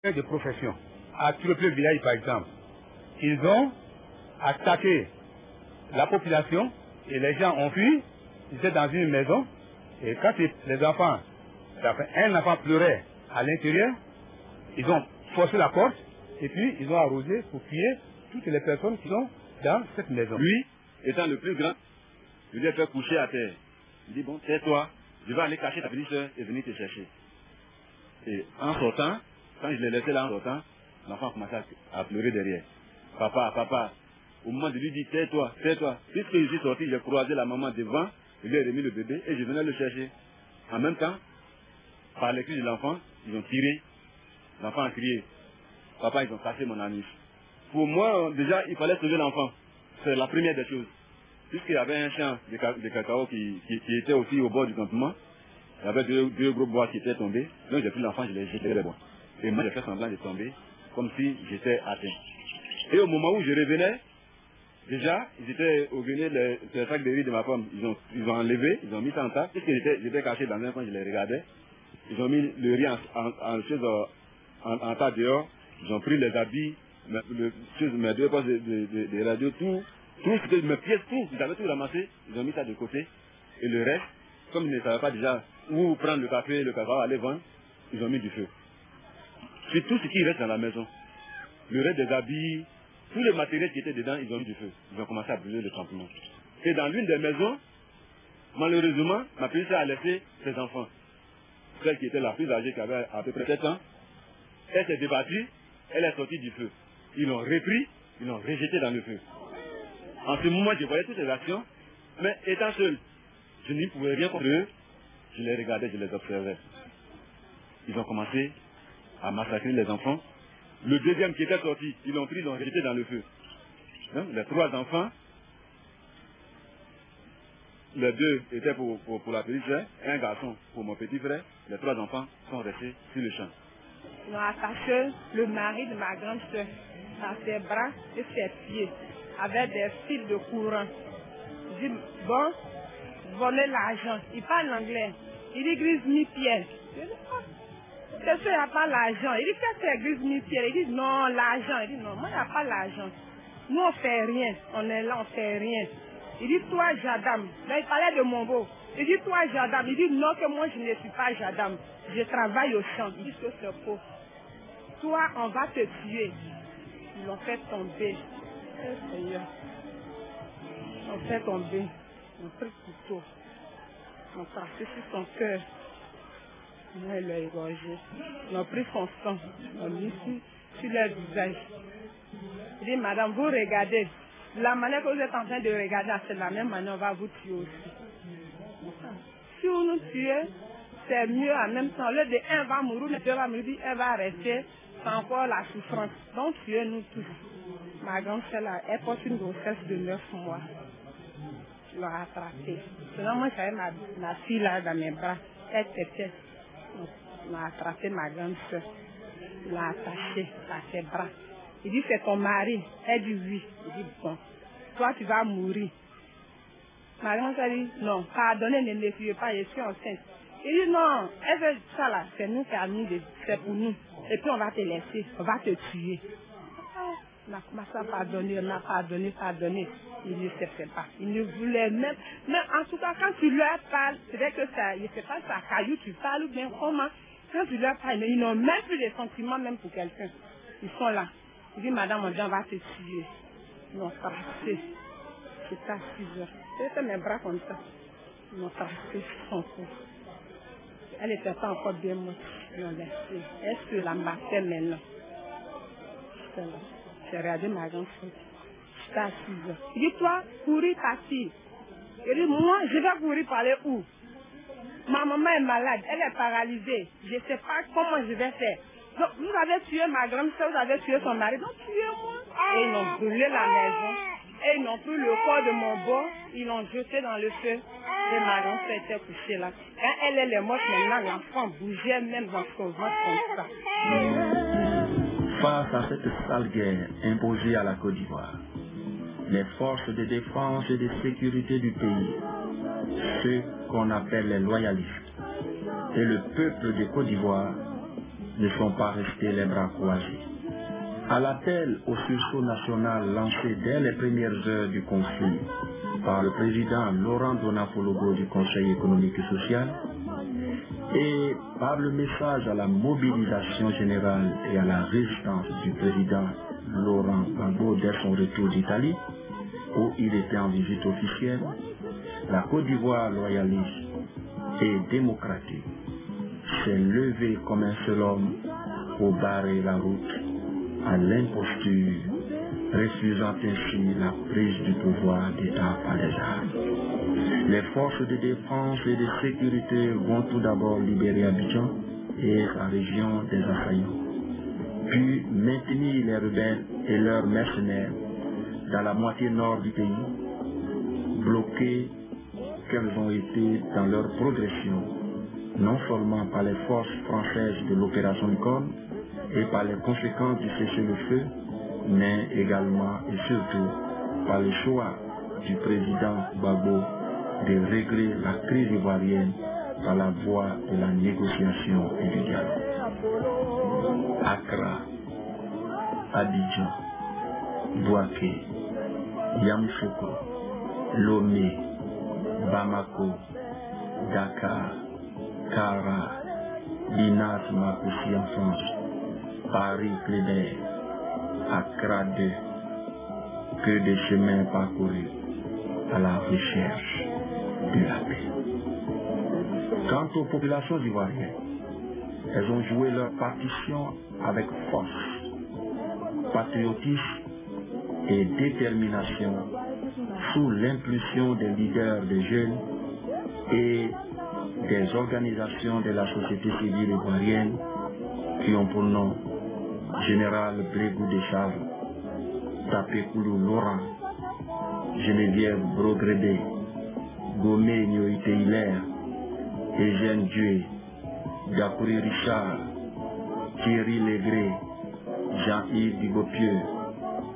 de profession. À Tureplé-Village, par exemple, ils ont attaqué la population et les gens ont fui. Ils étaient dans une maison et quand les enfants, un enfant pleurait à l'intérieur, ils ont forcé la porte et puis ils ont arrosé pour tuer toutes les personnes qui sont dans cette maison. Lui, étant le plus grand, je lui ai fait coucher à terre. Il dit, bon, tais-toi, je vais aller cacher ta petite soeur et venir te chercher. Et en sortant, quand je l'ai laissé là en sortant, l'enfant a commencé à pleurer derrière. Papa, papa, au moment de lui dire, tais-toi, tais-toi. Puisque je suis sorti, j'ai croisé la maman devant, je lui ai remis le bébé et je venais le chercher. En même temps, par les cris de l'enfant, ils ont tiré. L'enfant a crié. Papa, ils ont cassé mon anus. Pour moi, déjà, il fallait sauver l'enfant. C'est la première des choses. Puisqu'il y avait un champ de cacao qui était aussi au bord du campement, il y avait deux gros bois qui étaient tombés. Donc j'ai pris l'enfant, je l'ai jeté dans les bois. Et moi, j'ai fait semblant de tomber, comme si j'étais atteint. Et au moment où je revenais, déjà, ils étaient au grenier, les sacs de riz de ma femme, ils ont enlevé, ils ont mis ça en tas. Puisque j'étais caché dans un coin, je les regardais. Ils ont mis le riz en tas dehors. Ils ont pris les habits, mes deux postes de radio, tout ce que mes pièces, tout, ils avaient tout ramassé, ils ont mis ça de côté. Et le reste, comme ils ne savaient pas déjà où prendre le café, le cacao, aller vendre, ils ont mis du feu. C'est tout ce qui reste dans la maison. Le reste des habits, tout le matériel qui était dedans, ils ont mis du feu. Ils ont commencé à brûler le campement. Et dans l'une des maisons, malheureusement, ma petite sœur a laissé ses enfants. Celle qui était la plus âgée, qui avait à peu près 7 ans, elle s'est débattue, elle est sortie du feu. Ils l'ont repris, ils l'ont rejeté dans le feu. En ce moment, je voyais toutes ces actions, mais étant seul, je n'y pouvais rien contre eux. Je les regardais, je les observais. Ils ont commencé à massacrer les enfants. Le deuxième qui était sorti, ils l'ont pris, ils l'ont rejeté dans le feu. Donc, les 3 enfants, les 2 étaient pour la petite sœur, un garçon pour mon petit frère. Les 3 enfants sont restés sur le champ. Ils ont attaché le mari de ma grande soeur à ses bras et ses pieds avec des fils de courant. Je dis, bon, voler l'argent. Il parle anglais. Il dit, grise mi-pierre. Je dis, oh, c'est sûr, il n'y a pas l'argent. Il dit, qu'est-ce que c'est grise mi-pierre? Il dit, non, l'argent. Il dit, non, moi, il n'y a pas l'argent. Nous, on ne fait rien. On est là, on ne fait rien. Il dit, toi, Jadam. Là, il parlait de mon beau. Il dit, toi, Jadam. Il dit, non, que moi, je ne suis pas Jadam. Je travaille au champ. Il dit que c'est faux. Toi, on va te tuer. Ils l'ont fait tomber. Oh, Seigneur. Ils l'ont fait tomber. Ils ont pris le couteau. Ils ont tracé sur son cœur. Moi, ils l'ont égorgé. Ils ont pris son sang. Ils l'ont mis sur leur visage. Il dit, madame, vous regardez. La manière que vous êtes en train de regarder, c'est la même manière, on va vous tuer aussi. Si vous nous tuez, c'est mieux en même temps. Le de un va mourir, le deux va mourir, elle va rester. C'est encore la souffrance. Donc tuez-nous tous. Ma grande soeur, elle porte une grossesse de 9 mois. Je l'ai attrapée. Sinon, moi, j'avais ma fille là dans mes bras. Elle tétait. Il m'a attrapé ma grande soeur. Il l'a attachée à ses bras. Il dit, c'est ton mari. Elle dit oui. Il dit, bon, toi, tu vas mourir. Ma grande soeur dit, non, pardonnez, ne me tuez pas, je suis enceinte. Il dit, non, elle veut ça là, c'est nous qui avons mis, c'est pour nous. Et puis on va te laisser, on va te tuer. On a commencé à pardonner, on a pardonné. Il ne se fait pas. Il ne voulait même. Mais en tout cas, quand tu leur parles, c'est vrai que ça, je ne sais pas, ça caillou, tu parles ou bien comment. Quand tu leur parles, ils n'ont même plus de sentiments même pour quelqu'un. Ils sont là. Il dit, madame, on va te tuer. Ils m'ont tracé. C'était à 6 heures. C'était mes bras comme ça. Ils m'ont tracé son cou. Elle n'était pas encore bien morte. Ils l'ont laissé. Est-ce que la battait maintenant? J'étais là. J'ai regardé ma grande fille. J'étais à 6 heures. Il dit, toi, courir partir. Il dit, moi, je vais courir par aller où? Ma maman est malade, elle est paralysée. Je ne sais pas comment je vais faire. Donc, vous avez tué ma grande soeur, vous avez tué son mari. Donc, tuez-moi. Et ils ont brûlé la maison. Et ils ont pris le corps de mon beau, ils l'ont jeté dans le feu. Et ma grande soeur était couchée là. Quand elle est morte, maintenant, l'enfant bougeait même dans son ventre comme ça. Face à cette sale guerre imposée à la Côte d'Ivoire, les forces de défense et de sécurité du pays, ceux qu'on appelle les loyalistes, et le peuple de Côte d'Ivoire ne sont pas restés les bras croisés. À l'appel au sursaut national lancé dès les premières heures du conflit par le président Laurent Donafologo du Conseil économique et social et par le message à la mobilisation générale et à la résistance du président Laurent Gbagbo dès son retour d'Italie, où il était en visite officielle, la Côte d'Ivoire loyaliste et démocratique s'est levée comme un seul homme pour barrer la route à l'imposture, refusant ainsi la prise du pouvoir d'État par les armes. Les forces de défense et de sécurité vont tout d'abord libérer Abidjan et sa région des assaillants, puis maintenir les rebelles et leurs mercenaires dans la moitié nord du pays, bloqués qu'elles ont été dans leur progression, non seulement par les forces françaises de l'opération Licorne et par les conséquences du cessez-le-feu, mais également et surtout par le choix du président Gbagbo de régler la crise ivoirienne par la voie de la négociation et du dialogue. Accra, Abidjan, Bouaké, Yamoussoukro, Lomé, Bamako, Dakar, Kara, Binas Makoussi en France, Paris Cléber, Accra 2, que de chemins parcourus à la recherche de la paix. Quant aux populations ivoiriennes, elles ont joué leur partition avec force, patriotisme et détermination sous l'impulsion des leaders des jeunes et des organisations de la société civile ivoirienne qui ont pour nom Général Blégou Descharles, Tapé Koulou Laurent, Geneviève Brogrébé, Gomé Nyoïte Hilaire, Eugène Dué, Gakouri Richard, Thierry Légré, Jean-Yves Digopieux,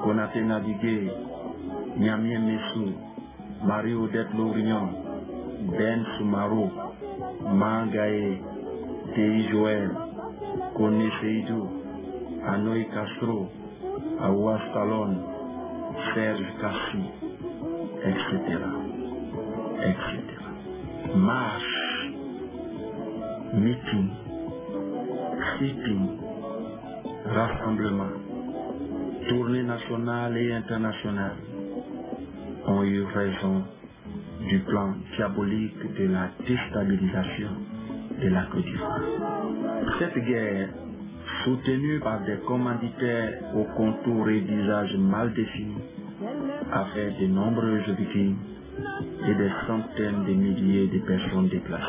Konaté Navigué, Niamien Messou, Marie-Odette Laurignon, Ben Soumaro, Mangaé, Théi Joël, Koné Seydou, Anoï Castro, Aouas Talon, Serge Kassi, etc. Marche, meeting, sitting, rassemblement, tournée nationale et internationale ont eu raison du plan diabolique de la déstabilisation de la Côte d'Ivoire. Cette guerre, soutenue par des commanditaires aux contours et visages mal définis, a fait de nombreuses victimes et des centaines de milliers de personnes déplacées.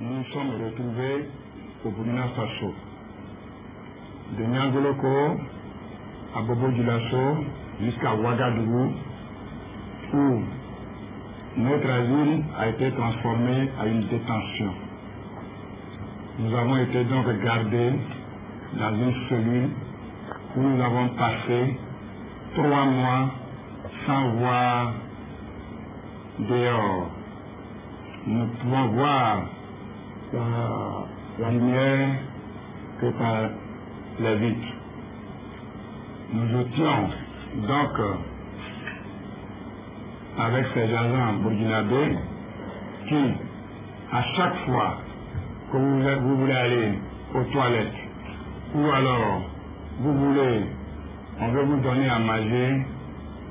Nous nous sommes retrouvés au Burkina Faso, de Niangoloko à Bobo-Dioulasso jusqu'à Ouagadougou, où notre asile a été transformé en une détention. Nous avons été donc gardés dans une cellule où nous avons passé 3 mois sans voir dehors. Nous pouvons voir la lumière que par les vitres. Nous étions donc avec ces agents burkinabés qui, à chaque fois que vous voulez aller aux toilettes, ou alors vous voulez, on veut vous donner à manger,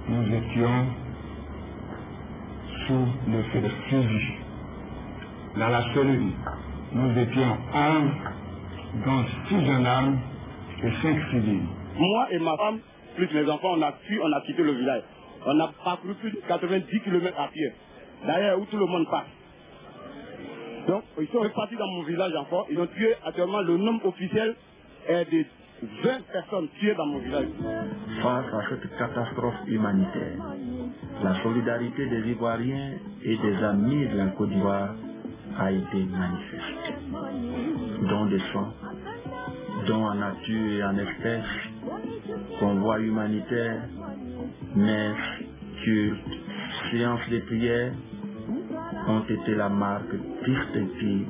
nous étions sous le feu de fusil. Dans la cellule, nous étions 11, dont 6 gendarmes et 5 civils. Moi et ma femme, plus mes enfants, on a quitté le village. On a parcouru plus de 90 km à pied. D'ailleurs, où tout le monde passe. Donc, ils sont repartis dans mon village encore. Ils ont tué actuellement, le nombre officiel est de 20 personnes tuées dans mon village. Face à cette catastrophe humanitaire, la solidarité des Ivoiriens et des amis de la Côte d'Ivoire a été manifeste. Dons de sang, dons en nature et en espèces, convois humanitaires, messes, cultes, séances de prière ont été la marque distinctive